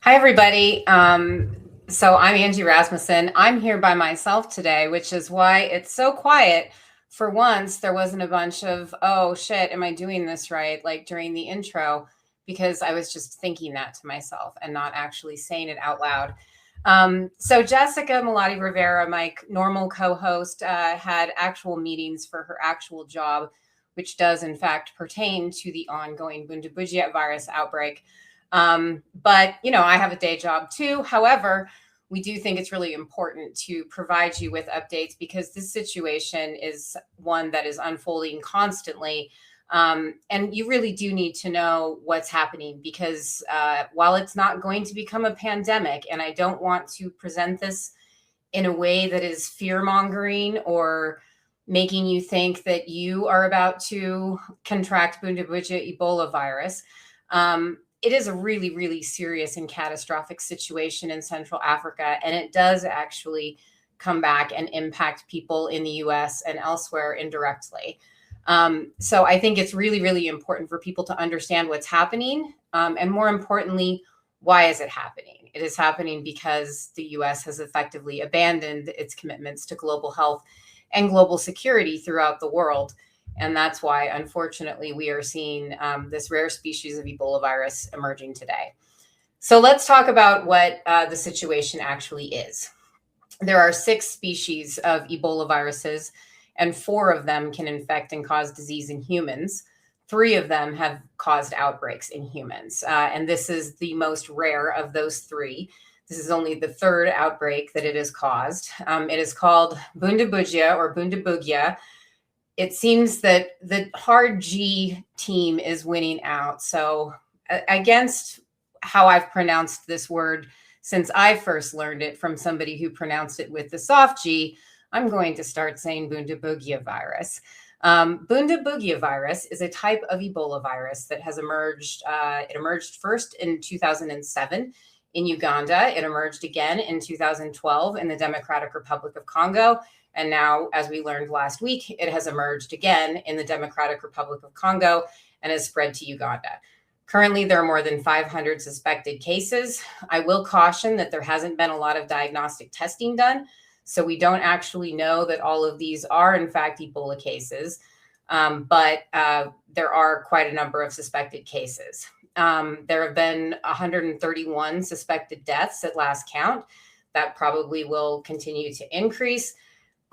Hi, everybody. So I'm Angie Rasmussen. I'm here by myself today, which is why it's so quiet. For once, there wasn't a bunch of, oh shit, am I doing this right? Like during the intro, because I was just thinking that to myself and not actually saying it out loud. So Jessica Malati Rivera, my normal co-host, had actual meetings for her actual job, which does in fact pertain to the ongoing Bundabugia virus outbreak. But I have a day job too. However, we do think it's really important to provide you with updates because this situation is one that is unfolding constantly. And you really do need to know what's happening because while it's not going to become a pandemic, and I don't want to present this in a way that is fear mongering or making you think that you are about to contract Bundabuja Ebola virus. It is a really, really serious and catastrophic situation in Central Africa, and it does actually come back and impact people in the US and elsewhere indirectly. So I think it's really, really important for people to understand what's happening, and more importantly, why is it happening? It is happening because the US has effectively abandoned its commitments to global health and global security throughout the world. And that's why, unfortunately, we are seeing this rare species of Ebola virus emerging today. So let's talk about what the situation actually is. There are 6 species of Ebola viruses, and 4 of them can infect and cause disease in humans. 3 of them have caused outbreaks in humans. And this is the most rare of those 3. This is only the 3rd outbreak that it has caused. It is called Bundabugia or Bundabugia. It seems that the hard G team is winning out. So against how I've pronounced this word since I first learned it from somebody who pronounced it with the soft G, I'm going to start saying Bundabugia virus. Bundabugia virus is a type of Ebola virus that has emerged. It emerged first in 2007 in Uganda. It emerged again in 2012 in the Democratic Republic of Congo. And now, as we learned last week, it has emerged again in the Democratic Republic of Congo and has spread to Uganda. Currently, there are more than 500 suspected cases. I will caution that there hasn't been a lot of diagnostic testing done, so we don't actually know that all of these are, in fact, Ebola cases, but there are quite a number of suspected cases. There have been 131 suspected deaths at last count. That probably will continue to increase.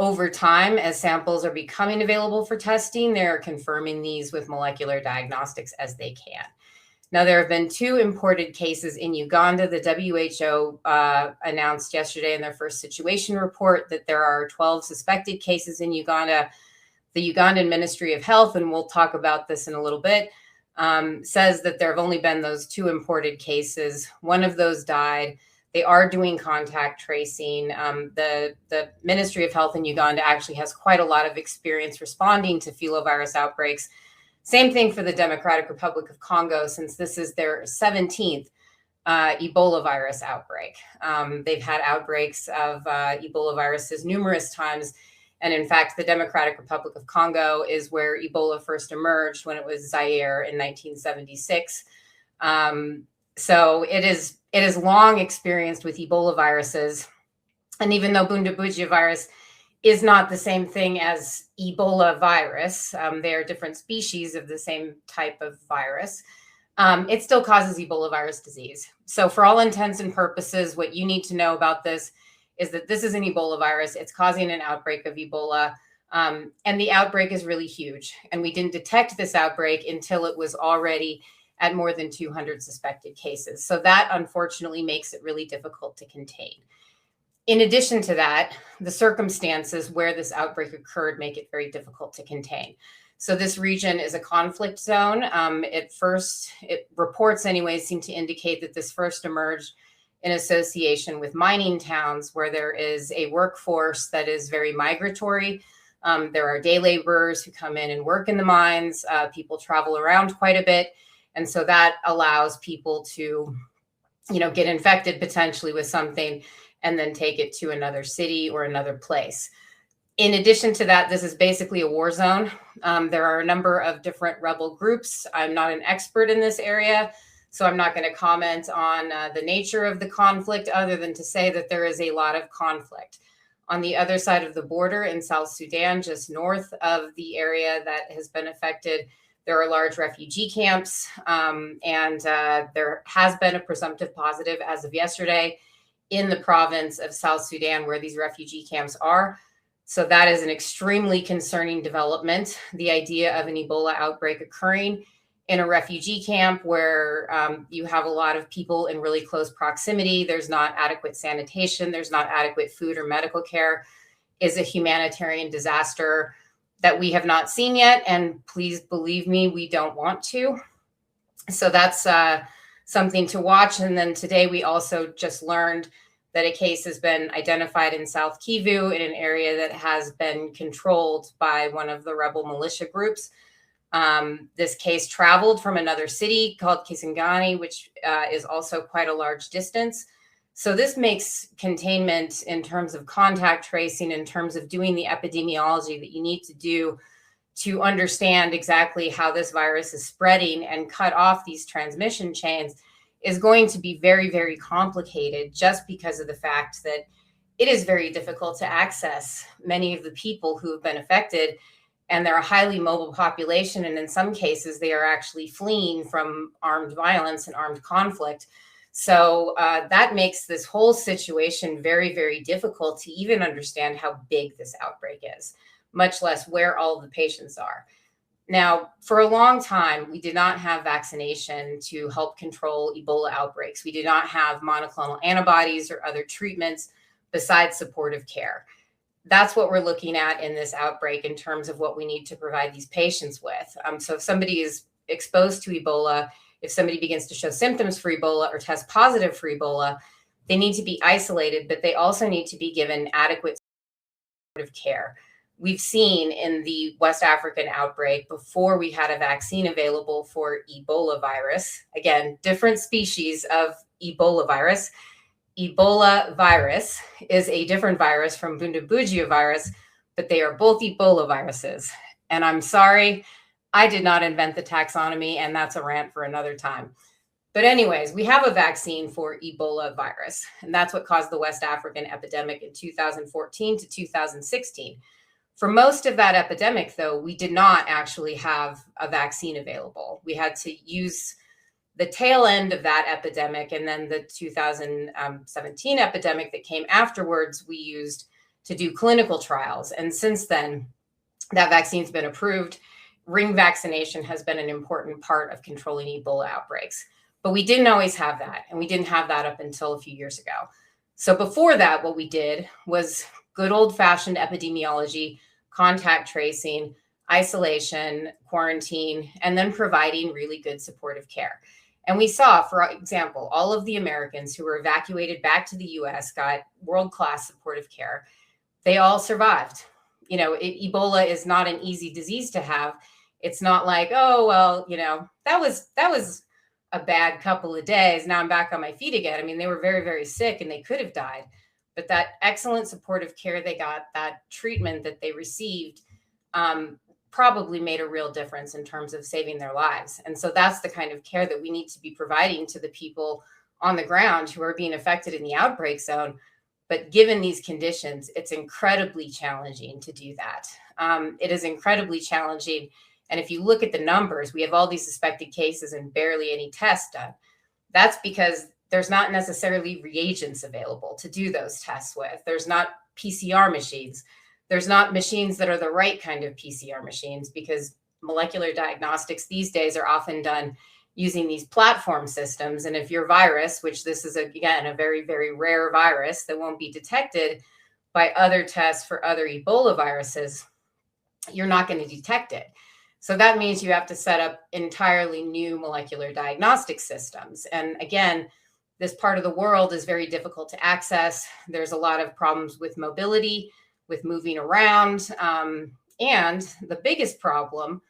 Over time, as samples are becoming available for testing, they're confirming these with molecular diagnostics as they can. Now, there have been 2 imported cases in Uganda. The WHO announced yesterday in their first situation report that there are 12 suspected cases in Uganda. The Ugandan Ministry of Health, and we'll talk about this in a little bit, says that there have only been those 2 imported cases. One of those died. They are doing contact tracing. The Ministry of Health in Uganda actually has quite a lot of experience responding to filovirus outbreaks. Same thing for the Democratic Republic of Congo, since this is their 17th Ebola virus outbreak. They've had outbreaks of Ebola viruses numerous times. And in fact, the Democratic Republic of Congo is where Ebola first emerged when it was Zaire in 1976. So it is long experienced with Ebola viruses. And even though Bundabugia virus is not the same thing as Ebola virus, they are different species of the same type of virus, it still causes Ebola virus disease. So for all intents and purposes, what you need to know about this is that this is an Ebola virus. It's causing an outbreak of Ebola. And the outbreak is really huge. And we didn't detect this outbreak until it was already at more than 200 suspected cases. So that unfortunately makes it really difficult to contain. In addition to that, the circumstances where this outbreak occurred make it very difficult to contain. So this region is a conflict zone. Reports anyways seem to indicate that this first emerged in association with mining towns where there is a workforce that is very migratory. There are day laborers who come in and work in the mines. People travel around quite a bit. And so that allows people to, get infected potentially with something and then take it to another city or another place. In addition to that, this is basically a war zone. There are a number of different rebel groups. I'm not an expert in this area, So I'm not going to comment on the nature of the conflict other than to say that there is a lot of conflict. On the other side of the border in South Sudan, just north of the area that has been affected, there are large refugee camps, and there has been a presumptive positive as of yesterday in the province of South Sudan where these refugee camps are. So that is an extremely concerning development. The idea of an Ebola outbreak occurring in a refugee camp where you have a lot of people in really close proximity, there's not adequate sanitation, there's not adequate food or medical care, is a humanitarian disaster that we have not seen yet. And please believe me, we don't want to. So that's something to watch. And then today we also just learned that a case has been identified in South Kivu in an area that has been controlled by one of the rebel militia groups. This case traveled from another city called Kisangani, which is also quite a large distance. So this makes containment in terms of contact tracing, in terms of doing the epidemiology that you need to do to understand exactly how this virus is spreading and cut off these transmission chains, is going to be very, very complicated just because of the fact that it is very difficult to access many of the people who have been affected. And they're a highly mobile population. And in some cases, they are actually fleeing from armed violence and armed conflict. So that makes this whole situation very, very difficult to even understand how big this outbreak is, much less where all of the patients are. Now, for a long time, we did not have vaccination to help control Ebola outbreaks. We did not have monoclonal antibodies or other treatments besides supportive care. That's what we're looking at in this outbreak in terms of what we need to provide these patients with. So if somebody is exposed to Ebola, if somebody begins to show symptoms for Ebola or test positive for Ebola, they need to be isolated, but they also need to be given adequate supportive care. We've seen in the West African outbreak, before we had a vaccine available for Ebola virus, again, different species of Ebola virus. Ebola virus is a different virus from Bundibugyo virus, but they are both Ebola viruses. And I'm sorry, I did not invent the taxonomy, and that's a rant for another time. But anyways, we have a vaccine for Ebola virus, and that's what caused the West African epidemic in 2014 to 2016. For most of that epidemic, though, we did not actually have a vaccine available. We had to use the tail end of that epidemic, and then the 2017 epidemic that came afterwards, we used to do clinical trials. And since then, that vaccine's been approved. Ring vaccination has been an important part of controlling Ebola outbreaks. But we didn't always have that, and we didn't have that up until a few years ago. So before that, what we did was good old-fashioned epidemiology, contact tracing, isolation, quarantine, and then providing really good supportive care. And we saw, for example, all of the Americans who were evacuated back to the US got world-class supportive care. They all survived. You know, Ebola is not an easy disease to have. It's not like, oh, well, you know, that was a bad couple of days. Now I'm back on my feet again. I mean, they were very, very sick and they could have died. But that excellent supportive care they got, that treatment that they received, probably made a real difference in terms of saving their lives. And so that's the kind of care that we need to be providing to the people on the ground who are being affected in the outbreak zone. But given these conditions, it's incredibly challenging to do that. It is incredibly challenging. And if you look at the numbers, we have all these suspected cases and barely any tests done. That's because there's not necessarily reagents available to do those tests with. There's not PCR machines. There's not machines that are the right kind of PCR machines, because molecular diagnostics these days are often done using these platform systems. And if your virus, which this is, again, a very, very rare virus that won't be detected by other tests for other Ebola viruses, you're not going to detect it. So that means you have to set up entirely new molecular diagnostic systems. And again, this part of the world is very difficult to access. There's a lot of problems with mobility, with moving around. And the biggest problem,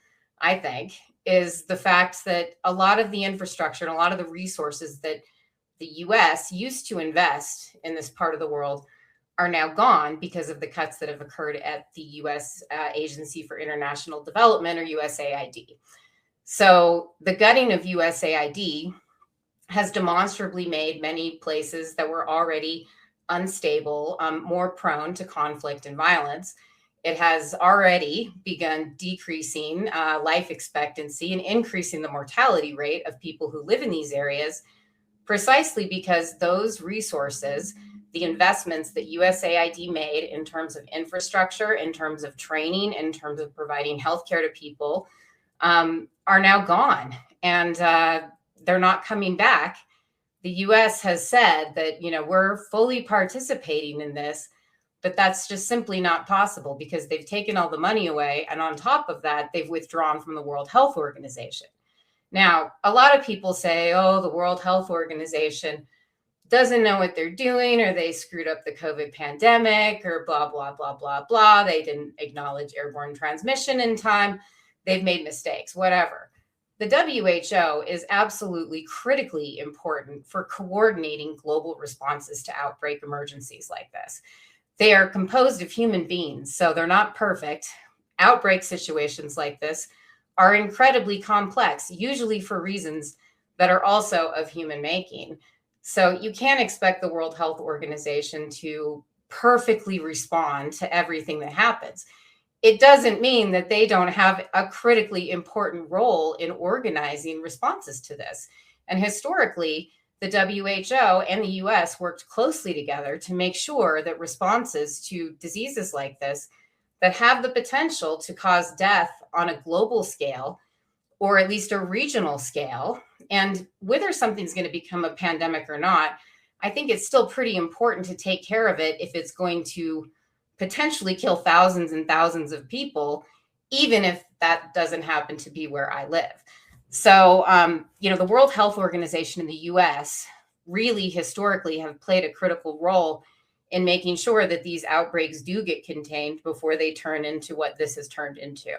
I think, is the fact that a lot of the infrastructure and a lot of the resources that the US used to invest in this part of the world are now gone because of the cuts that have occurred at the US Agency for International Development, or USAID. So the gutting of USAID has demonstrably made many places that were already unstable more prone to conflict and violence. It has already begun decreasing life expectancy and increasing the mortality rate of people who live in these areas, precisely because those resources, the investments that USAID made in terms of infrastructure, in terms of training, in terms of providing healthcare to people, are now gone. And they're not coming back. The US has said that, we're fully participating in this, but that's just simply not possible because they've taken all the money away. And on top of that, they've withdrawn from the World Health Organization. Now, a lot of people say, oh, the World Health Organization doesn't know what they're doing, or they screwed up the COVID pandemic, or blah, blah, blah, blah, blah. They didn't acknowledge airborne transmission in time. They've made mistakes, whatever. The WHO is absolutely critically important for coordinating global responses to outbreak emergencies like this. They are composed of human beings, so they're not perfect. Outbreak situations like this are incredibly complex, usually for reasons that are also of human making. So you can't expect the World Health Organization to perfectly respond to everything that happens. It doesn't mean that they don't have a critically important role in organizing responses to this. And historically, the WHO and the US worked closely together to make sure that responses to diseases like this that have the potential to cause death on a global scale, or at least a regional scale, and whether something's going to become a pandemic or not, I think it's still pretty important to take care of it if it's going to potentially kill thousands and thousands of people, even if that doesn't happen to be where I live. So, the World Health Organization in the US really historically have played a critical role in making sure that these outbreaks do get contained before they turn into what this has turned into.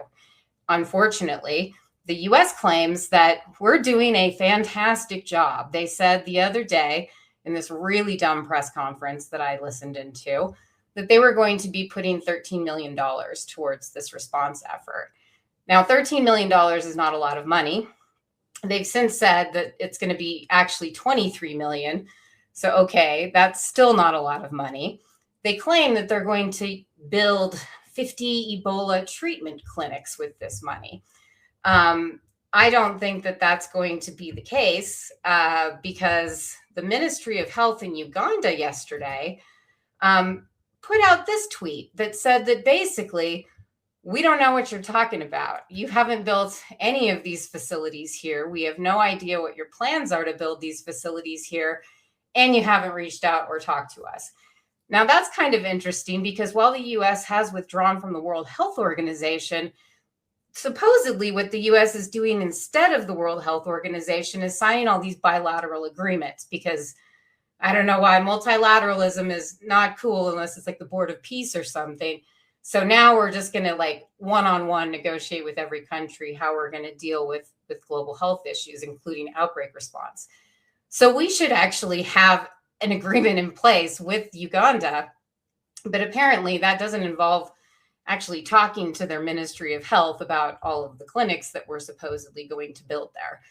Unfortunately, the US claims that we're doing a fantastic job. They said the other day in this really dumb press conference that I listened into that they were going to be putting $13 million towards this response effort. Now, $13 million is not a lot of money. They've since said that it's going to be actually 23 million. So, okay, that's still not a lot of money. They claim that they're going to build 50 Ebola treatment clinics with this money. I don't think that that's going to be the case because the Ministry of Health in Uganda yesterday put out this tweet that said that basically, we don't know what you're talking about. You haven't built any of these facilities here. We have no idea what your plans are to build these facilities here, and you haven't reached out or talked to us. Now, that's kind of interesting because while the US has withdrawn from the World Health Organization, supposedly what the US is doing instead of the World Health Organization is signing all these bilateral agreements because I don't know why multilateralism is not cool unless it's like the Board of Peace or something. So now we're just going to like one-on-one negotiate with every country how we're going to deal with global health issues, including outbreak response. So we should actually have an agreement in place with Uganda, but apparently that doesn't involve actually talking to their Ministry of Health about all of the clinics that we're supposedly going to build there.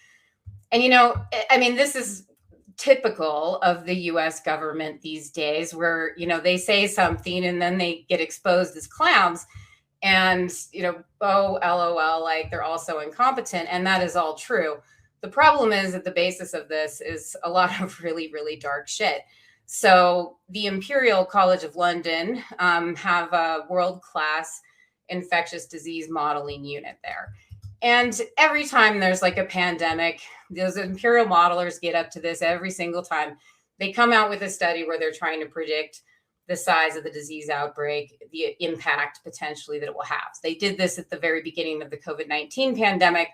And this is typical of the US government these days where, they say something and then they get exposed as clowns and, LOL, like they're also incompetent. And that is all true. The problem is at the basis of this is a lot of really, really dark shit. So the Imperial College of London have a world-class infectious disease modeling unit there. And every time there's like a pandemic, those Imperial modelers get up to this every single time. They come out with a study where they're trying to predict the size of the disease outbreak, the impact potentially that it will have. They did this at the very beginning of the COVID-19 pandemic.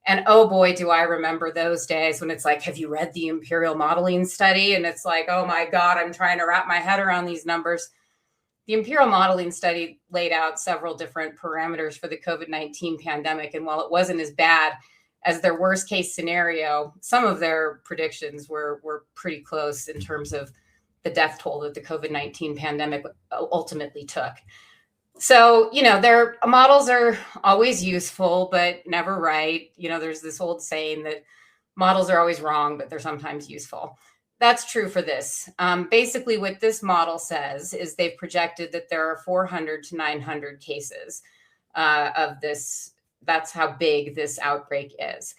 And oh boy, do I remember those days when it's like, have you read the Imperial modeling study? And it's like, oh my God, I'm trying to wrap my head around these numbers. The Imperial modeling study laid out several different parameters for the COVID-19 pandemic. And while it wasn't as bad as their worst case scenario, some of their predictions were pretty close in terms of the death toll that the COVID-19 pandemic ultimately took. So, their models are always useful, but never right. There's this old saying that Models are always wrong, but they're sometimes useful. That's true for this. Basically, what this model says is they've projected that there are 400 to 900 cases of this. That's how big this outbreak is.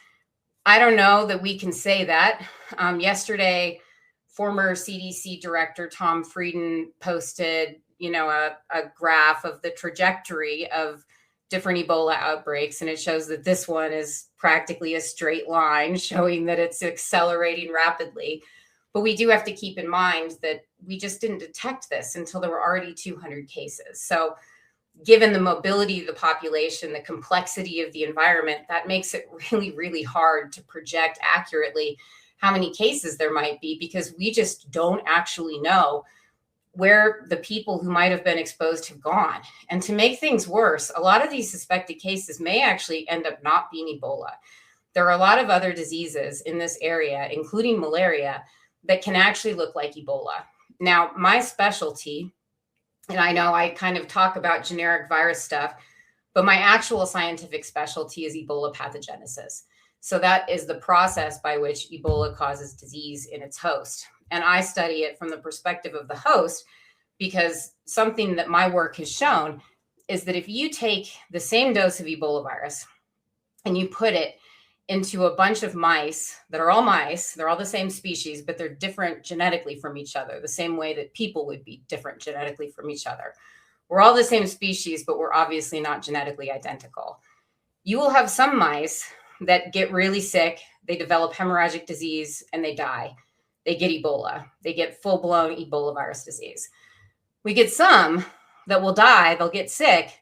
I don't know that we can say that. Yesterday, former CDC director Tom Frieden posted, a graph of the trajectory of different Ebola outbreaks, and it shows that this one is practically a straight line, showing that it's accelerating rapidly. But we do have to keep in mind that we just didn't detect this until there were already 200 cases. So given the mobility of the population, the complexity of the environment, that makes it really, really hard to project accurately how many cases there might be, because we just don't actually know where the people who might have been exposed have gone. And to make things worse, a lot of these suspected cases may actually end up not being Ebola. There are a lot of other diseases in this area, including malaria, that can actually look like Ebola. Now, my specialty, and I know I kind of talk about generic virus stuff, but my actual scientific specialty is Ebola pathogenesis. So that is the process by which Ebola causes disease in its host. And I study it from the perspective of the host, because something that my work has shown is that if you take the same dose of Ebola virus and you put it into a bunch of mice that are all mice, they're all the same species, but they're different genetically from each other, the same way that people would be different genetically from each other. We're all the same species, but we're obviously not genetically identical. You will have some mice that get really sick, they develop hemorrhagic disease, and they die. They get Ebola. They get full-blown Ebola virus disease. We get some that will die, they'll get sick,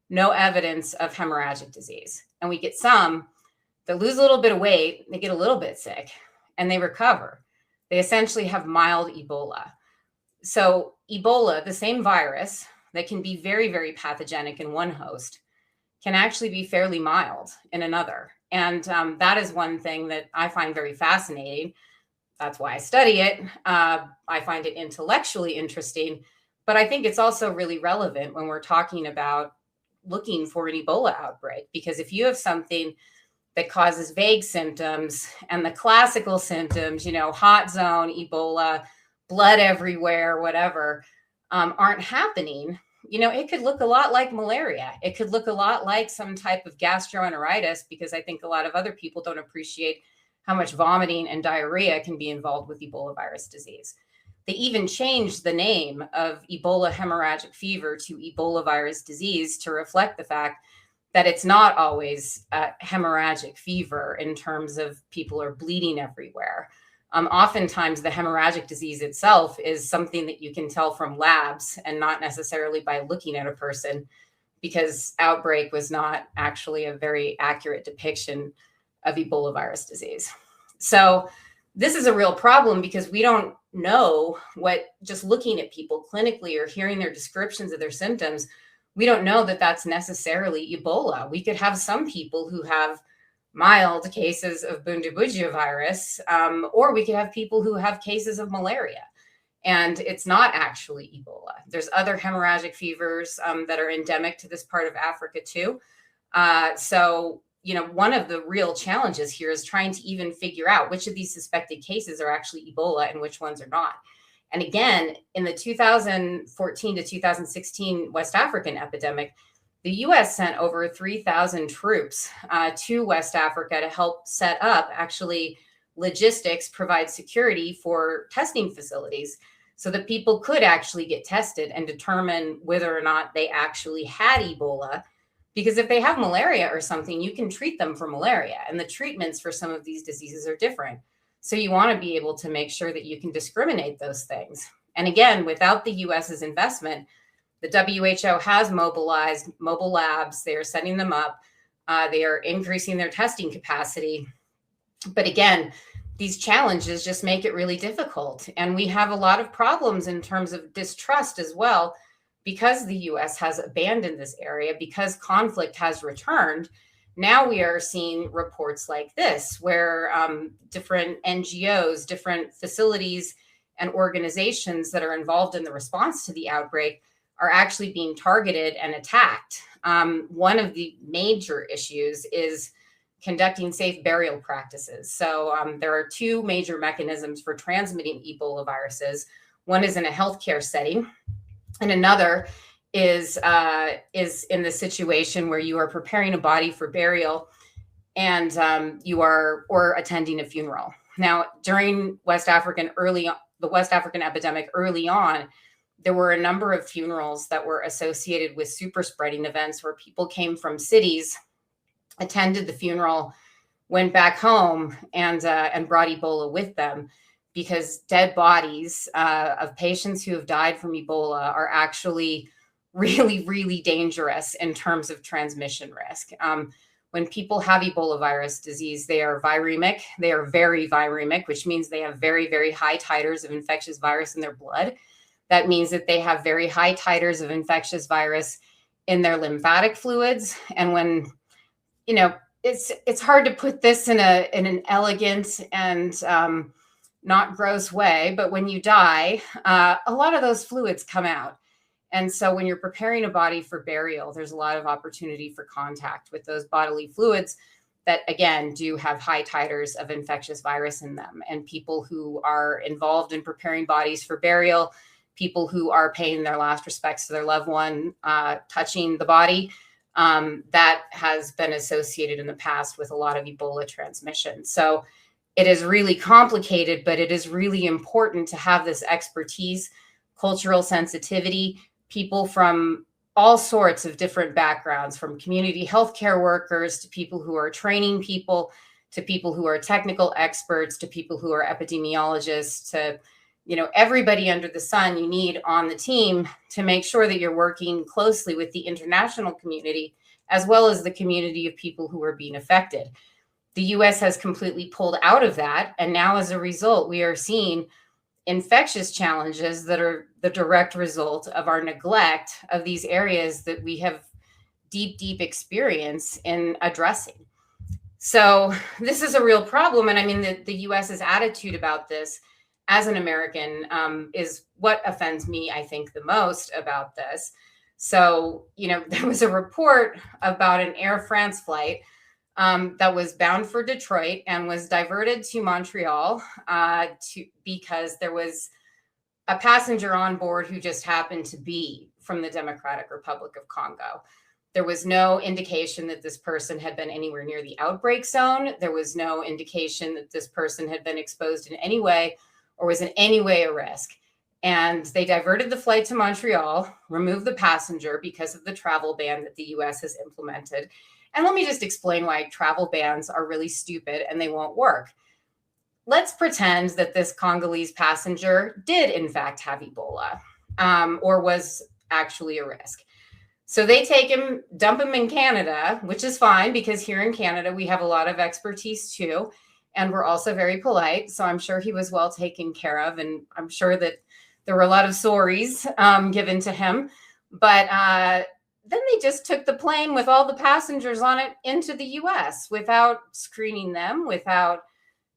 no evidence of hemorrhagic disease. And we get some that lose a little bit of weight, they get a little bit sick, and they recover. They essentially have mild Ebola. So Ebola, the same virus that can be very, very pathogenic in one host, can actually be fairly mild in another. And that is one thing that I find very fascinating. That's why I study it. I find it intellectually interesting, but I think it's also really relevant when we're talking about looking for an Ebola outbreak, because if you have something that causes vague symptoms and the classical symptoms, hot zone, Ebola, blood everywhere, whatever, aren't happening, it could look a lot like malaria. It could look a lot like some type of gastroenteritis, because I think a lot of other people don't appreciate how much vomiting and diarrhea can be involved with Ebola virus disease. They even changed the name of Ebola hemorrhagic fever to Ebola virus disease to reflect the fact that it's not always hemorrhagic fever in terms of people are bleeding everywhere. Oftentimes the hemorrhagic disease itself is something that you can tell from labs and not necessarily by looking at a person, because Outbreak was not actually a very accurate depiction of Ebola virus disease. So this is a real problem, because we don't know what, just looking at people clinically or hearing their descriptions of their symptoms, we don't know that that's necessarily Ebola. We could have some people who have mild cases of Bundibugyo virus, or we could have people who have cases of malaria, and it's not actually Ebola. There's other hemorrhagic fevers that are endemic to this part of Africa too. So one of the real challenges here is trying to even figure out which of these suspected cases are actually Ebola and which ones are not. And again, in the 2014 to 2016 West African epidemic, the US sent over 3,000 troops to West Africa to help set up actually logistics, provide security for testing facilities so that people could actually get tested and determine whether or not they actually had Ebola. Because if they have malaria or something, you can treat them for malaria, and the treatments for some of these diseases are different. So you want to be able to make sure that you can discriminate those things. And again, without the US's investment, the WHO has mobilized mobile labs. They are setting them up. They are increasing their testing capacity. But again, these challenges just make it really difficult. And we have a lot of problems in terms of distrust as well, because the US has abandoned this area, because conflict has returned. Now we are seeing reports like this, where different NGOs, different facilities and organizations that are involved in the response to the outbreak are actually being targeted and attacked. One of the major issues is conducting safe burial practices. So there are two major mechanisms for transmitting Ebola viruses. One is in a healthcare setting, and another is in the situation where you are preparing a body for burial, and you are or attending a funeral. Now, during the West African epidemic early on, there were a number of funerals that were associated with super spreading events where people came from cities, attended the funeral, went back home, and brought Ebola with them, because dead bodies of patients who have died from Ebola are actually really, really dangerous in terms of transmission risk. When people have Ebola virus disease, they are viremic. They are very viremic, which means they have very, very high titers of infectious virus in their blood. That means that they have very high titers of infectious virus in their lymphatic fluids. And when, it's hard to put this in an elegant and not gross way, but when you die, a lot of those fluids come out. And so when you're preparing a body for burial, there's a lot of opportunity for contact with those bodily fluids that, again, do have high titers of infectious virus in them. And people who are involved in preparing bodies for burial, people who are paying their last respects to their loved one, touching the body, that has been associated in the past with a lot of Ebola transmission. So it is really complicated, but it is really important to have this expertise, cultural sensitivity, people from all sorts of different backgrounds, from community healthcare workers to people who are training people, to people who are technical experts, to people who are epidemiologists, to everybody under the sun you need on the team to make sure that you're working closely with the international community, as well as the community of people who are being affected. The US has completely pulled out of that. And now, as a result, we are seeing infectious challenges that are the direct result of our neglect of these areas that we have deep, deep experience in addressing. So this is a real problem. And I mean, the US's attitude about this as an American is what offends me, I think, the most about this. So, there was a report about an Air France flight that was bound for Detroit and was diverted to Montreal because there was a passenger on board who just happened to be from the Democratic Republic of Congo. There was no indication that this person had been anywhere near the outbreak zone. There was no indication that this person had been exposed in any way or was in any way a risk. And they diverted the flight to Montreal, removed the passenger because of the travel ban that the US has implemented. And let me just explain why travel bans are really stupid and they won't work. Let's pretend that this Congolese passenger did in fact have Ebola or was actually a risk. So they take him, dump him in Canada, which is fine because here in Canada, we have a lot of expertise too. And we're also very polite. So I'm sure he was well taken care of. And I'm sure that there were a lot of sorries given to him. But then they just took the plane with all the passengers on it into the US without screening them, without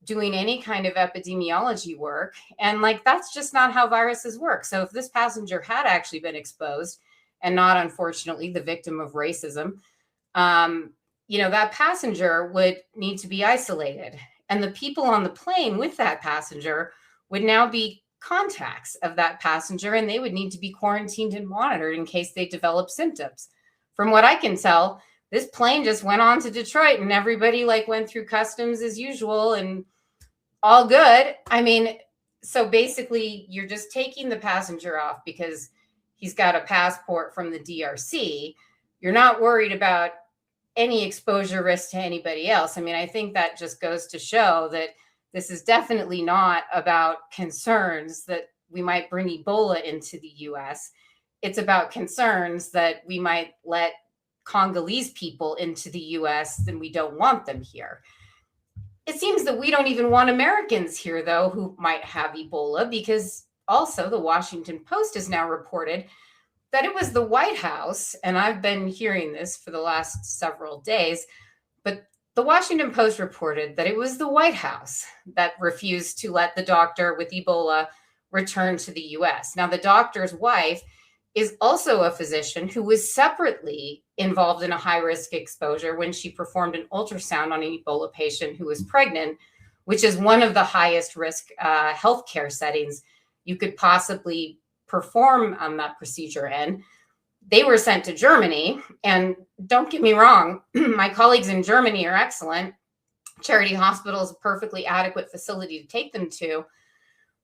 doing any kind of epidemiology work. And that's just not how viruses work. So if this passenger had actually been exposed and not, unfortunately, the victim of racism, that passenger would need to be isolated. And the people on the plane with that passenger would now be contacts of that passenger, and they would need to be quarantined and monitored in case they develop symptoms. From what I can tell, this plane just went on to Detroit and everybody went through customs as usual and all good. I mean, so basically you're just taking the passenger off because he's got a passport from the DRC. You're not worried about any exposure risk to anybody else. I mean, I think that just goes to show that this is definitely not about concerns that we might bring Ebola into the US. It's about concerns that we might let Congolese people into the US and we don't want them here. It seems that we don't even want Americans here, though, who might have Ebola, because also the Washington Post has now reported that it was the White House, and I've been hearing this for the last several days, but the Washington Post reported that it was the White House that refused to let the doctor with Ebola return to the US. Now, the doctor's wife is also a physician who was separately involved in a high-risk exposure when she performed an ultrasound on an Ebola patient who was pregnant, which is one of the highest risk healthcare settings you could possibly perform that procedure in. They were sent to Germany, and don't get me wrong, my colleagues in Germany are excellent. Charity Hospital is a perfectly adequate facility to take them to,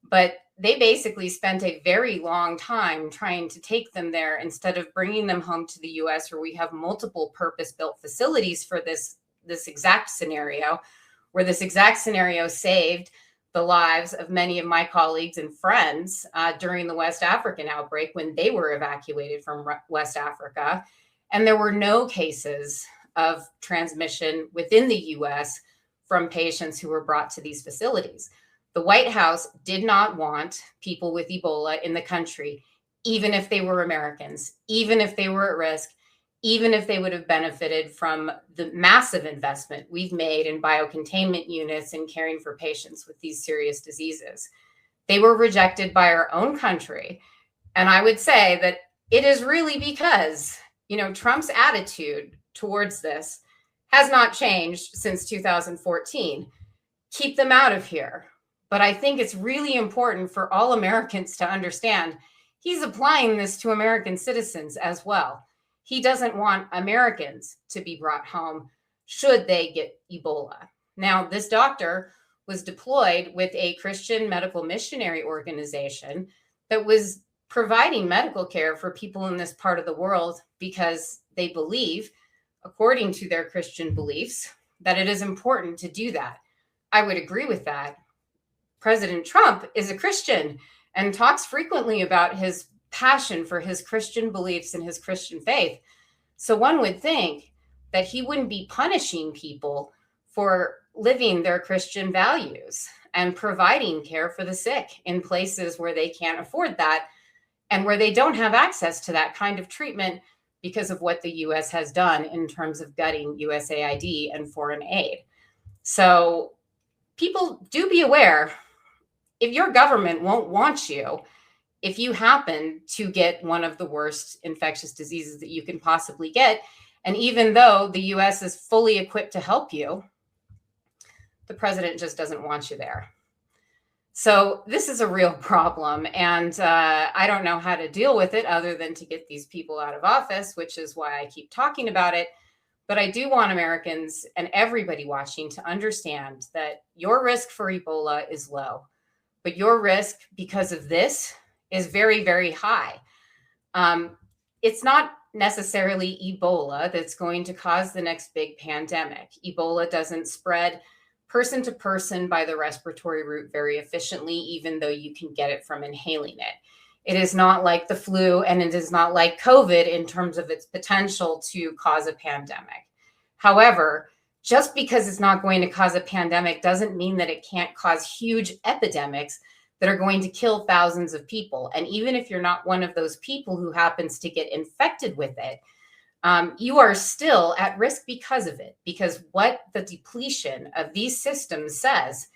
but they basically spent a very long time trying to take them there instead of bringing them home to the US, where we have multiple purpose-built facilities for this exact scenario, where this exact scenario saved the lives of many of my colleagues and friends during the West African outbreak when they were evacuated from West Africa. And there were no cases of transmission within the US from patients who were brought to these facilities. The White House did not want people with Ebola in the country, even if they were Americans, even if they were at risk, even if they would have benefited from the massive investment we've made in biocontainment units and caring for patients with these serious diseases. They were rejected by our own country. And I would say that it is really because, Trump's attitude towards this has not changed since 2014. Keep them out of here. But I think it's really important for all Americans to understand he's applying this to American citizens as well. He doesn't want Americans to be brought home should they get Ebola. Now, this doctor was deployed with a Christian medical missionary organization that was providing medical care for people in this part of the world because they believe, according to their Christian beliefs, that it is important to do that. I would agree with that. President Trump is a Christian and talks frequently about his passion for his Christian beliefs and his Christian faith. So one would think that he wouldn't be punishing people for living their Christian values and providing care for the sick in places where they can't afford that and where they don't have access to that kind of treatment because of what the U.S. has done in terms of gutting USAID and foreign aid. So people do be aware. If your government won't want you, if you happen to get one of the worst infectious diseases that you can possibly get, and even though the US is fully equipped to help you, the president just doesn't want you there. So this is a real problem, and I don't know how to deal with it other than to get these people out of office, which is why I keep talking about it. But I do want Americans and everybody watching to understand that your risk for Ebola is low. But your risk because of this is very, very high. It's not necessarily Ebola that's going to cause the next big pandemic. Ebola doesn't spread person to person by the respiratory route very efficiently, even though you can get it from inhaling it. It is not like the flu, and it is not like COVID in terms of its potential to cause a pandemic. However, just because it's not going to cause a pandemic doesn't mean that it can't cause huge epidemics that are going to kill thousands of people. And even if you're not one of those people who happens to get infected with it, you are still at risk because of it. Because what the depletion of these systems says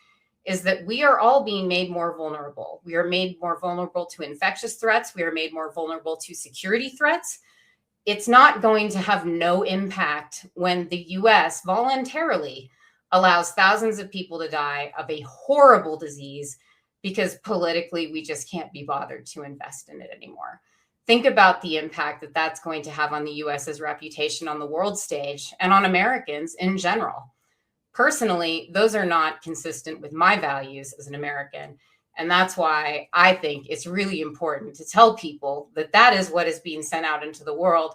is that we are all being made more vulnerable. We are made more vulnerable to infectious threats. We are made more vulnerable to security threats. It's not going to have no impact when the US voluntarily allows thousands of people to die of a horrible disease because politically we just can't be bothered to invest in it anymore. Think about the impact that that's going to have on the US's reputation on the world stage and on Americans in general. Personally, those are not consistent with my values as an American. And that's why I think it's really important to tell people that that is what is being sent out into the world.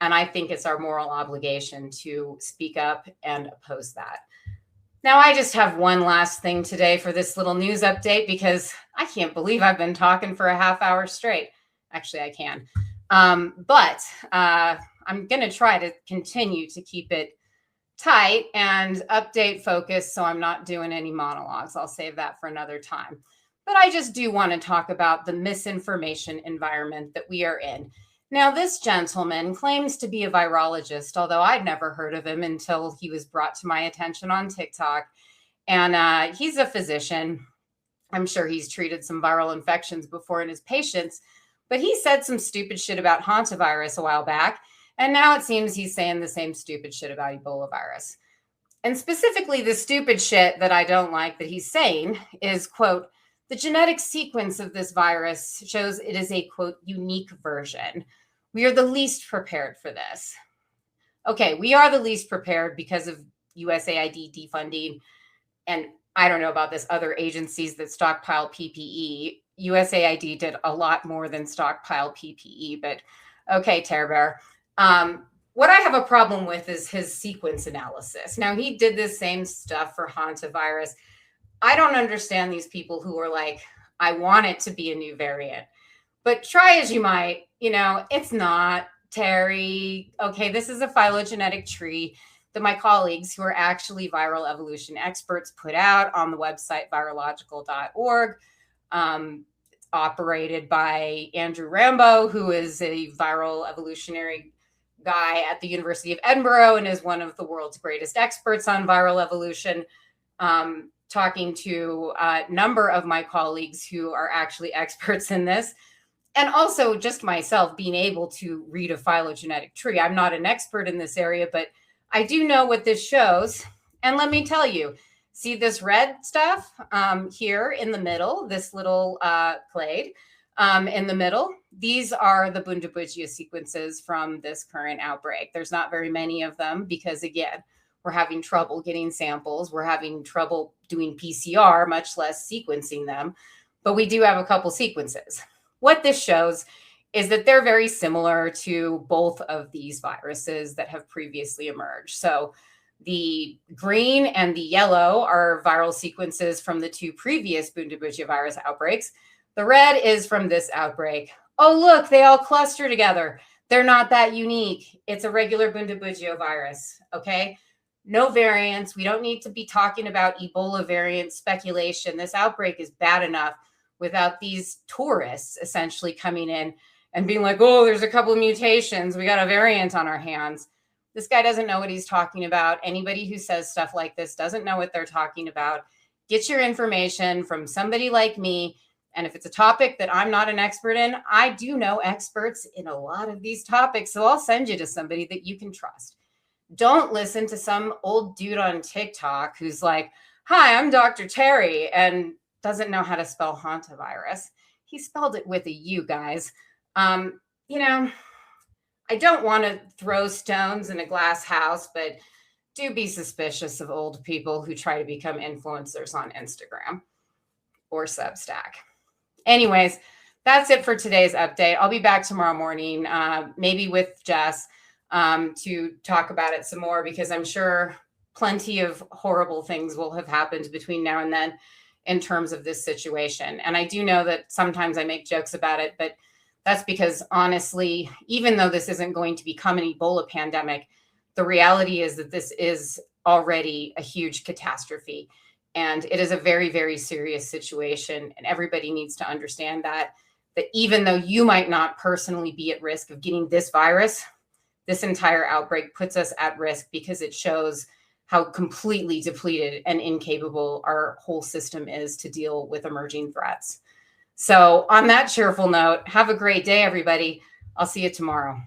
And I think it's our moral obligation to speak up and oppose that. Now, I just have one last thing today for this little news update because I can't believe I've been talking for a half hour straight. Actually, I can. But I'm going to try to continue to keep it tight and update focus so I'm not doing any monologues. I'll save that for another time. But I just do want to talk about the misinformation environment that we are in. Now, this gentleman claims to be a virologist, although I'd never heard of him until he was brought to my attention on TikTok. And he's a physician. I'm sure he's treated some viral infections before in his patients. But he said some stupid shit about hantavirus a while back, and now it seems he's saying the same stupid shit about Ebola virus. And specifically, the stupid shit that I don't like that he's saying is, quote, the genetic sequence of this virus shows it is a, quote, unique version. We are the least prepared for this. Okay, we are the least prepared because of USAID defunding. And I don't know about this, other agencies that stockpile PPE. USAID did a lot more than stockpile PPE, but okay, Terror Bear. What I have a problem with is his sequence analysis. Now, he did this same stuff for hantavirus. I don't understand these people who are like, I want it to be a new variant. But try as you might, it's not, Terry. Okay, this is a phylogenetic tree that my colleagues who are actually viral evolution experts put out on the website virological.org. It's operated by Andrew Rambo, who is a viral evolutionary guy at the University of Edinburgh and is one of the world's greatest experts on viral evolution. Talking to a number of my colleagues who are actually experts in this, and also just myself being able to read a phylogenetic tree. I'm not an expert in this area, but I do know what this shows. And let me tell you, see this red stuff here in the middle, this little clade in the middle? These are the Bundabugia sequences from this current outbreak. There's not very many of them because, again, we're having trouble getting samples. We're having trouble doing PCR, much less sequencing them. But we do have a couple sequences. What this shows is that they're very similar to both of these viruses that have previously emerged. So the green and the yellow are viral sequences from the two previous Bundabugia virus outbreaks. The red is from this outbreak. Oh, look, they all cluster together. They're not that unique. It's a regular Bundabugia virus, okay? No variants. We don't need to be talking about Ebola variant speculation. This outbreak is bad enough without these tourists essentially coming in and being like, oh, there's a couple of mutations. We got a variant on our hands. This guy doesn't know what he's talking about. Anybody who says stuff like this doesn't know what they're talking about. Get your information from somebody like me. And if it's a topic that I'm not an expert in, I do know experts in a lot of these topics. So I'll send you to somebody that you can trust. Don't listen to some old dude on TikTok who's like, hi, I'm Dr. Terry, and doesn't know how to spell hantavirus. He spelled it with a U, guys. I don't want to throw stones in a glass house, but do be suspicious of old people who try to become influencers on Instagram or Substack. Anyways, that's it for today's update. I'll be back tomorrow morning, maybe with Jess, to talk about it some more, because I'm sure plenty of horrible things will have happened between now and then in terms of this situation. And I do know that sometimes I make jokes about it, but that's because honestly, even though this isn't going to become an Ebola pandemic, the reality is that this is already a huge catastrophe. And it is a very, very serious situation. And everybody needs to understand that even though you might not personally be at risk of getting this virus, this entire outbreak puts us at risk because it shows how completely depleted and incapable our whole system is to deal with emerging threats. So on that cheerful note, have a great day, everybody. I'll see you tomorrow.